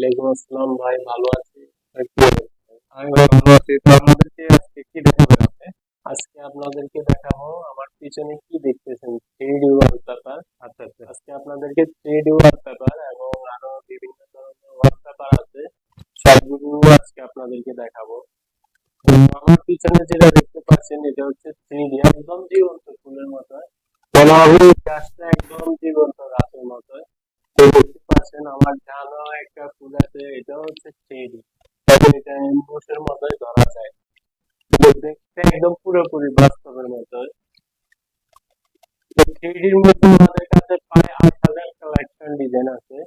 ওয়ালাইকুম আসসালাম ভাই, ভালো আছি। ভাই, কি অবস্থা? আমি ভাই ভালো আছি। তো আপনাদেরকে আজকে কি দেখাবেন আপনি? আজকে আপনাদেরকে দেখাবো আমার পিছনে কি দেখতেছেন, 3D ওয়ালপেপার। আচ্ছা আচ্ছা, আজকে আপনাদেরকে 3D ওয়ালপেপার এবং আরো বিভিন্ন ধরনের ওয়ালপেপার আছে, সবগুলো আজকে আপনাদেরকে দেখাবো। তো আমার পিছনে যেটা দেখতে পাচ্ছেন এটা হচ্ছে 3D, একদম জীবন্ত ফুলের মতো। বলা হবে এই গাছটা একদম জীবন্ত গাছের মতো। তো দেখতে পাচ্ছেন আমার ডানাও একটা ফুল আছে, এটা হচ্ছে চেরি, তবে এটা এমবুশের মতোই ধরা যায়। তো দেখতে একদম পুরোপুরি বাস্তবের মতো। তো থ্রিডির মধ্যে আমাদের কাছে প্রায় 8,000 কালেকশন ডিজাইন আছে,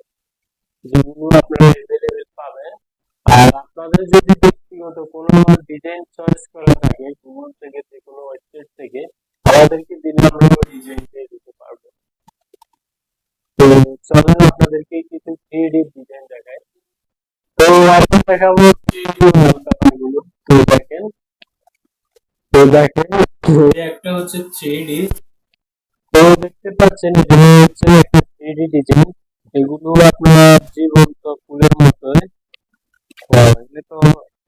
যেগুলো আপনারা এভেলেবেল পাবেন। আর আপনাদের যদি ব্যক্তিগত কোনো ডিজাইন চয়েস করা থাকে গুগল থেকে, যে কোনো ওয়েবসাইট থেকে, আমাদেরকে দিলে আমরা ওই ডিজাইন দিয়ে দিতে পারবো। তো চলেন আপনাদেরকে কিছু 3D ডিজাইন দেখাই। তো এখন দেখাবো 3D ওয়ালপেপার গুলো। তো দেখেন এই একটা হচ্ছে 3D। তো দেখতে পাচ্ছেন এখানে হচ্ছে একটা 3D ডিজাইন। এগুলো আপনার জীবন্ত ফুলের মতোই। এগুলো তো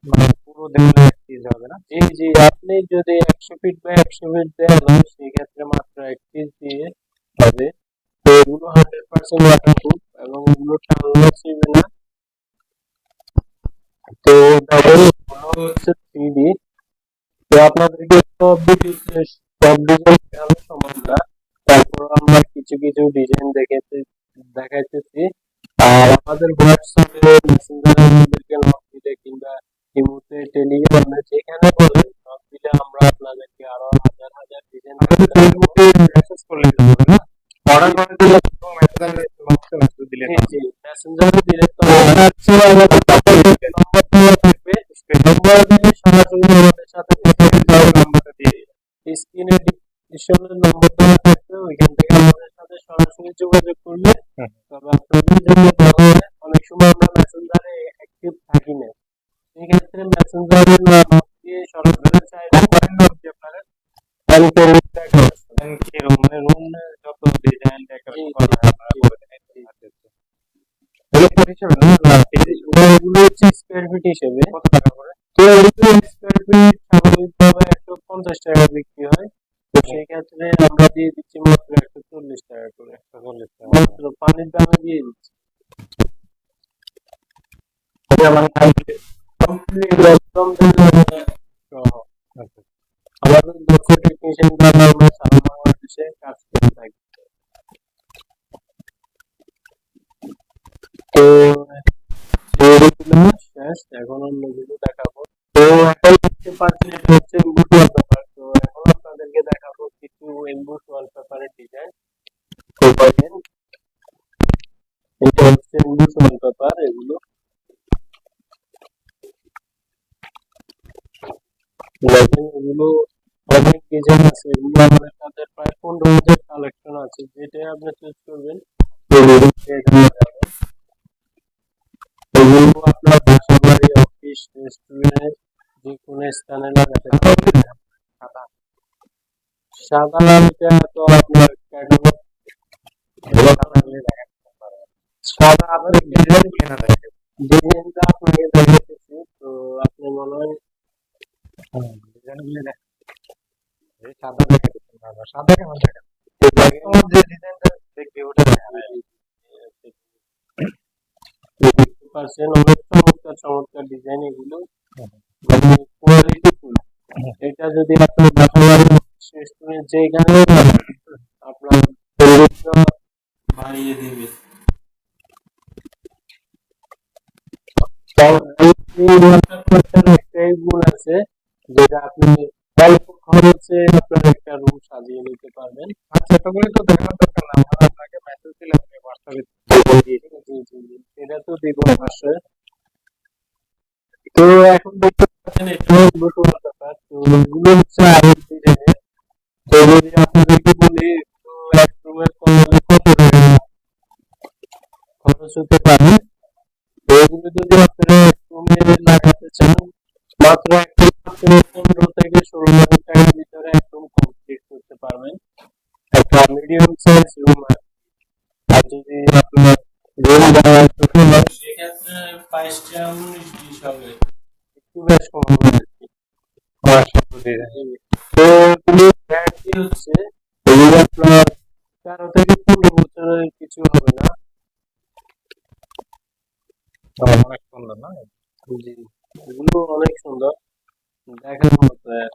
মানে পুরো দেওয়ালে একটিজ হবে না? জি জি, আপনি যদি 100 ফিট বাই 100 ফিট দেওয়াল হয় সেই ক্ষেত্রে মাত্র 1 পিস দিয়ে হবে। তো এগুলো 100% ওয়াটারপ্রুফ এবং এগুলো টানলেও ছিঁড়বে না। তো দেখেন এগুলো হচ্ছে 3D। তো আপনাদেরকে সব ডিটেইলস সব ডিজাইন দেখানো সম্ভব না, তারপর আমরা কিছু কিছু ডিজাইন দেখাইতেছি। আর আমাদের হোয়াটসঅ্যাপে, মেসেঞ্জারে আমাদেরকে নক দিলে কিংবা ইমোতে, টেলিগ্রামে যেখানে বলেন নক দিলে আমরা আপনাদেরকে আরো হাজার হাজার ডিজাইন ফেসবুকে মেসেজ করলে হবে না? অর্ডার করে দিলে মেসেঞ্জারে দিলে জি মেসেঞ্জারে দিলে তো হচ্ছে আমাদের নম্বর দেওয়া থাকবে, নম্বর দিলে সরাসরি আমাদের সাথে নাম্বারটা দিয়ে দিবেন। স্ক্রিনে ডিসক্রিপশনে নম্বর দেওয়া থাকবে, ওইখান থেকে আমাদের সাথে সরাসরি যোগাযোগ করলে তবে আপনাদের জন্য ভালো হয়। অনেক সময় আমরা মেসেঞ্জারে অ্যাক্টিভ থাকি না, সেক্ষেত্রে মেসেঞ্জারে না নক দিয়ে সরাসরি চাইলে করেন না আপনি আপনারা মানে রুম যত ডিজাইন ডেকোরেশন করা হয় আপনারা করে দেন। হিসেবে না না, এগুলো হচ্ছে স্কোয়ার ফিট হিসেবে কত টাকা করে? তো এগুলো স্কোয়ার ফিট স্বাভাবিকভাবে 150 টাকা বিক্রি হয়। তো সেই ক্ষেত্রে আমরা দিয়ে দিচ্ছি মাত্র 140 টাকা করে। 140 টাকা মাত্র পানির দামে দিয়ে দিচ্ছি। এটা মানে কমপ্লিট একদম সহ। আচ্ছা। আমাদের দক্ষ টেকনিশিয়ান দ্বারা আমরা সারা বাংলাদেশে কাজ করে থাকি। তো এগুলো শেষ, এখন অন্যগুলো দেখাবো। তো এখন দেখতে পাচ্ছেন এটা হচ্ছে এমবুশ ওয়ালপেপার। তো এখন আপনাদেরকে দেখাবো কিছু এমবুশ ওয়ালপেপারের ডিজাইন। তো দেখেন এটা হচ্ছে এমবুশ ওয়ালপেপার। এগুলো দেখেন, এগুলো অনেক ডিজাইন আছে, এগুলো আমাদের কাছে প্রায় 15,000 কালেকশন আছে, যেটা আপনি চুজ করবেন এগুলো আপনার বাসা বাড়ি, অফিস, রেস্টুরেন্ট যে কোনো স্থানে লাগাতে পারবেন। সাদা এটা তো আপনার ক্যাটালগ সাদা আপনার ডিজাইন কেনা থাকে, ডিজাইনটা আপনাকে দেখাচ্ছি। তো আপনি মনে হয় ডিজাইনগুলো দেখেন, সাদা দেখাচ্ছেন না, সাদা কেমন দেখেন, যে ডিজাইনটা দেখবে ওটা দেখা যায়। দেখতে পাচ্ছেন অনেক চমৎকার চমৎকার ডিজাইন এগুলো, মানে কোয়ালিটি ফুল। এটা যদি আপনি বাসা বাড়ি, রেস্টুরেন্ট যেখানে আপনার পরিবেশটা বাড়িয়ে দিবে। একটাই গুণ আছে, যেটা আপনি অল্প খরচে আপনার একটা রুম সাজিয়ে নিতে পারবেন। আচ্ছা, এতগুলো তো দেখানোর দরকার না, আমরা আপনাকে মেসেজ দিলে আপনি হোয়াটসঅ্যাপে দিয়ে দিবেন। জি জি জি, এটা তো দিব অবশ্যই। তো এখন দেখতে পাচ্ছেন এটা দুটো ব্যাপার। তো এগুলো হচ্ছে আরেক ডিজাইনের। তো যদি আপনাদেরকে বলি একটু এক রুমের কত টাকা খরচ হতে পারে, তো এগুলো যদি আপনারা এক রুমে লাগাতে চান মাত্র 15 থেকে 16 হাজার টাকার ভিতরে এক রুম কমপ্লিট করতে পারবেন, একটা মিডিয়াম সাইজ রুম। আর যদি আপনার রুম ভাড়া ছোট হয় সেক্ষেত্রে আপনার 22টা 19 ডিশ হবে, একটু বেশ কম হবে আর কি। তো এগুলো গ্যারান্টি হচ্ছে এগুলো আপনার 13 থেকে 15 বছরের কিছু হবে না। অনেক সুন্দর না? জি, এগুলো অনেক সুন্দর, দেখার মতো আর।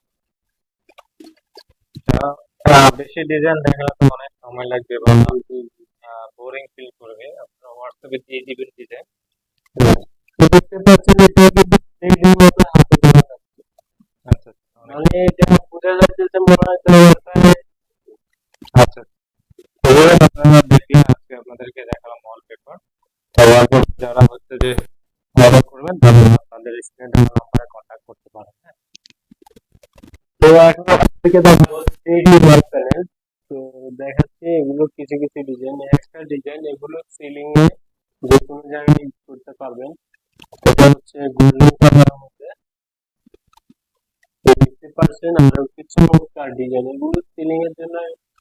বেশি ডিজাইন দেখালে তো অনেক সময় লাগবে বা বোরিং ফিল করবে। আপনারা হোয়াটসঅ্যাপে দিয়ে দিবেন ডিজাইন। তো দেখতে পাচ্ছেন এটা কিন্তু 3D মতো হাতে করা থাকছে। আচ্ছা অনেক মানে এটা বোঝা যাচ্ছে মনে হয় তো আচ্ছা এগুলো আপনারা দেখলেন, আজকে আপনাদেরকে দেখালাম ওয়ালপেপার। তো ওয়ালপেপার যারা হচ্ছে যে অর্ডার করবেন তারা তাদের স্ক্রিনে দেওয়া নাম্বারে কন্ট্যাক্ট করতে পারেন। হ্যাঁ, তো এখন আপনাদেরকে দেখাবো 3D ওয়াল প্যানেল। তো দেখাচ্ছি এগুলো কিছু কিছু ডিজাইন, একটা ডিজাইন এগুলো সিলিং এ যে কোনো জায়গায় ইউজ করতে পারবেন। এটা হচ্ছে গোল্ডেন কালারের মধ্যে, তো দেখতে পাচ্ছেন আরো কিছু চমৎকার ডিজাইন, এগুলো সিলিং এর জন্য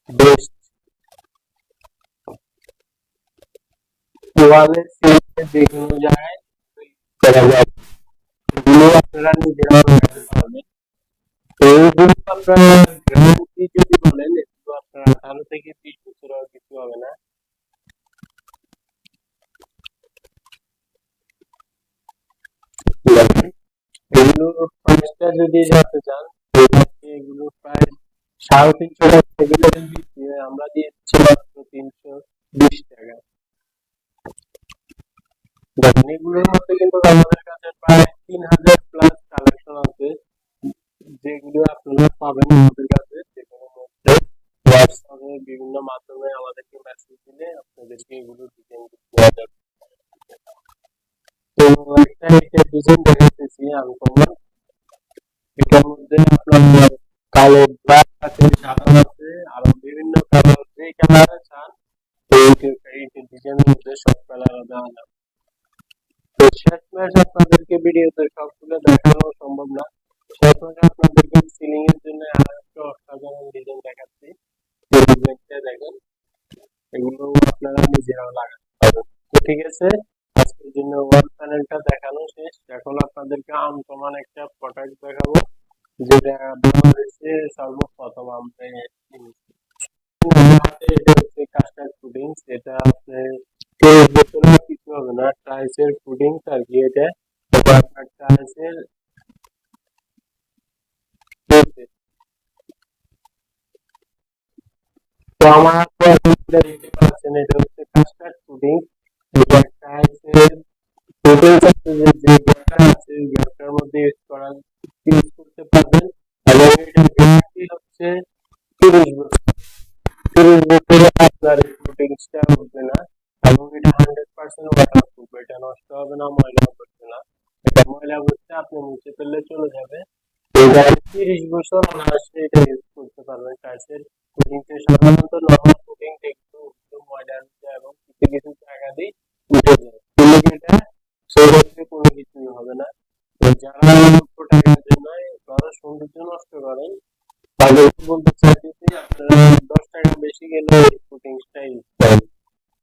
বেস্ট। ওয়ালে সিলিং এ যে কোনো জায়গায় করা যায়, এগুলো আপনারা নিজেরা লাগাতে পারবেন। তো এইগুলো আপনারা গ্যারান্টি যদি বলেন, এগুলো আপনার 18 থেকে 20 বছর আর কিছু হবে না। এগুলো প্রাইসটা যদি জানতে চান, এগুলো প্রায় 350 থেকে বিক্রি হয়, আমরা দিচ্ছি মাত্র 320 টাকা। দেখেন এগুলোর মধ্যে কিন্তু আমাদের কাছে প্রায় 3000 প্লাস কালেকশন আছে, যেগুলো আপনারা পাবেন আমাদের কাছে যে কোনো মধ্যে। হোয়াটসঅ্যাপে বিভিন্ন মাধ্যমে আমাদেরকে মেসেজ দিলে আপনাদেরকে এগুলো ডিজাইন দেওয়া যাবে। তো একটা ডিজাইন দেখাইতেছি আনকমন, এটার মধ্যে আপনার কালো ব্ল্যাক আছে, সাদা আছে, আরো বিভিন্ন কালার, যে কালারে চান এই ডিজাইনের মধ্যে সব কালার দেওয়া যাবে। তো শেষমেশ আপনাদেরকে ভিডিওতে সবগুলো দেখানো সম্ভব না, শেষমেশ আপনাদেরকে সিলিং এর জন্য আরো একটা অসাধারণ ডিজাইন দেখাচ্ছি। এই ডিজাইনটা দেখেন, এগুলো আপনারা নিজেরাও লাগাতে পারবেন। তো ঠিক আছে, আজকের জন্য ওয়াল প্যানেলটা দেখানো শেষ। এখন আপনাদেরকে আনকমন একটা প্রোডাক্ট দেখাবো, যেটা বাংলাদেশে সর্বপ্রথম আমরা হাতে, এটা হচ্ছে কাস্টার্ড পুডিং। এটা আপনি ভেতরে কিছু হবে না, টাইলসের পুডিং আর কি। এটা আপনার টাইলসের, তো আমার হাতে আপনি যেটা দেখতে পাচ্ছেন এটা হচ্ছে কাস্টার্ড পুডিং। এটা টাইলসের পুডিং আছে, যে গ্যাপটা আছে ওই গ্যাপটার মধ্যে ইউজ করতে পারবেন। এবং এটার গ্যারান্টি হচ্ছে 30 বছর। 30 বছরে আপনার এই পুডিংসটা উঠবে না, এবং এটা 100% ওয়াটারপ্রুফ, এটা নষ্ট হবে না, ময়লা করবে না। এটা ময়লা করতে আপনি মুছে ফেললে চলে যাবে। এটা 30 বছর অনায়াসে এটা ইউজ করতে পারবেন। টাইলসের পুডিংটা সাধারণত নরমাল পুডিংটা একটু একটু ময়লা উঠে এবং কিছু কিছু জায়গা দিয়ে উঠে যায়, কিন্তু এটা সেক্ষেত্রে কোনো কিছুই হবে না। তো যারা অল্প টাকার জন্য ঘরের সৌন্দর্য নষ্ট করেন, তাদেরকে বলতে চাইতেছি আপনারা 10 টাকা বেশি গেলে এই পুডিংসটা ইউজ করেন।